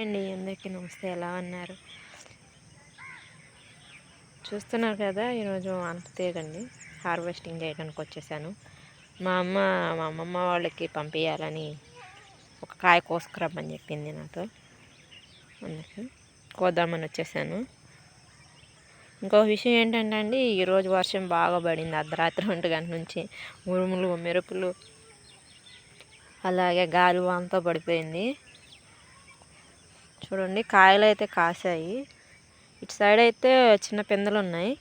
అండి అందరికీ నమస్తే. ఎలా ఉన్నారు? చూస్తున్నారు కదా, ఈరోజు అంతేగండి హార్వెస్టింగ్ చేయడానికి వచ్చేసాను. మా అమ్మమ్మ వాళ్ళకి పంపించాలని ఒక కాయ కోసుకురమ్మని చెప్పింది నాతో. అందుకే కోద్దామని వచ్చేసాను. ఇంకో విషయం ఏంటంటే అండి, ఈరోజు వర్షం బాగా పడింది. అర్ధరాత్రి 1 గంట నుంచి ఉరుములు మెరుపులు అలాగే గాలి వానతో పడిపోయింది. చూడండి, కాయలు అయితే కాసాయి. ఇటు సైడ్ అయితే చిన్న పిందెలు ఉన్నాయి,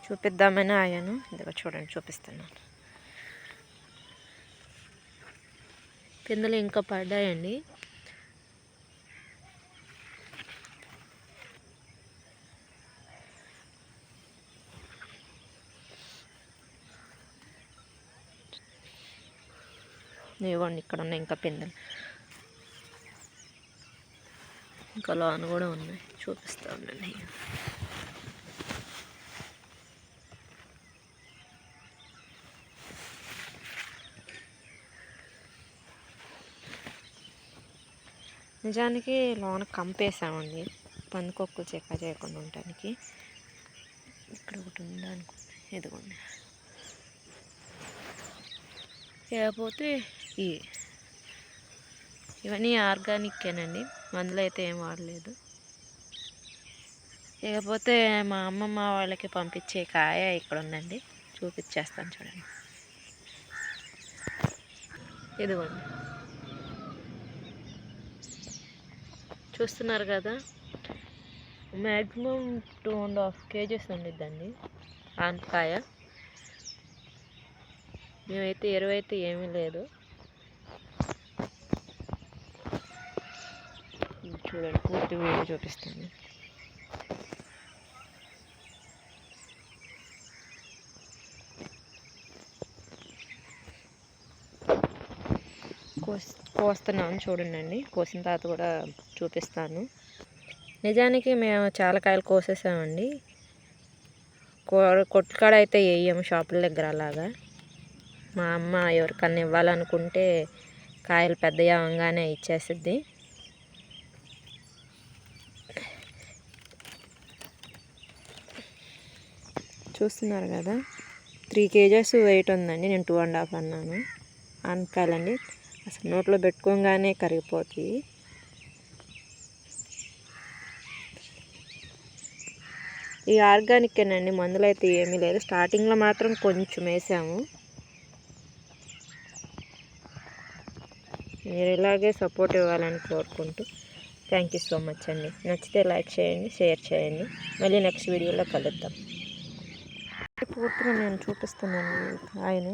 చూపిద్దామని ఆగాను. ఇదిగో చూడండి, చూపిస్తున్నాను. పిందెలు ఇంకా పడ్డాయండి. ఇవ్వండి, ఇక్కడ ఉన్నాయి ఇంకా పిందెలు. ఇంకా లోన కూడా ఉన్నాయి, చూపిస్తా ఉండండి. నిజానికి లోన కంపేసామండి, పందికొక్కులు చెక్క చేయకుండా ఉండటానికి. ఇక్కడ ఒకటి ఉందనుకోండి, ఇదిగోండి. లేకపోతే ఇవన్నీ ఆర్గానిక్కేనండి, మందులు అయితే ఏం వాడలేదు. లేకపోతే మా అమ్మమ్మ వాళ్ళకి పంపించే కాయ ఇక్కడ ఉందండి, చూపించేస్తాను చూడండి. ఇదిగోండి, చూస్తున్నారు కదా, మ్యాక్సిమం 2.5 kgs ఉండిద్దండి ఆనపకాయ. మేమైతే ఎరువు అయితే ఏమీ లేదు. చూడండి, పూర్తి వీడియో చూపిస్తాను. కోస్తున్నాను చూడండి, కోసిన తర్వాత కూడా చూపిస్తాను. నిజానికి మేము చాలా కాయలు కోసేసామండి. కొట్టుకాడ అయితే వేయము, షాపుల దగ్గర అలాగా. మా అమ్మ ఎవరికన్నా ఇవ్వాలనుకుంటే కాయలు పెద్దగా అవ్వగానే ఇచ్చేసిద్ది. చూస్తున్నారు కదా, 3 kgs వెయిట్ ఉందండి. నేను 2.5 అన్నాను. ఆనపకాయలండి అసలు నోట్లో పెట్టుకోగానే కరిగిపోతాయి. ఈ ఆర్గానిక్కేనండి, మందులు అయితే ఏమీ లేదు. స్టార్టింగ్లో మాత్రం కొంచెం వేసాము. మీరు ఇలాగే సపోర్ట్ ఇవ్వాలని కోరుకుంటూ థ్యాంక్ యూ సో మచ్ అండి. నచ్చితే లైక్ చేయండి, షేర్ చేయండి. మళ్ళీ నెక్స్ట్ వీడియోలో కలుద్దాం. పూర్తిగా నేను చూపిస్తున్నాను కాయని.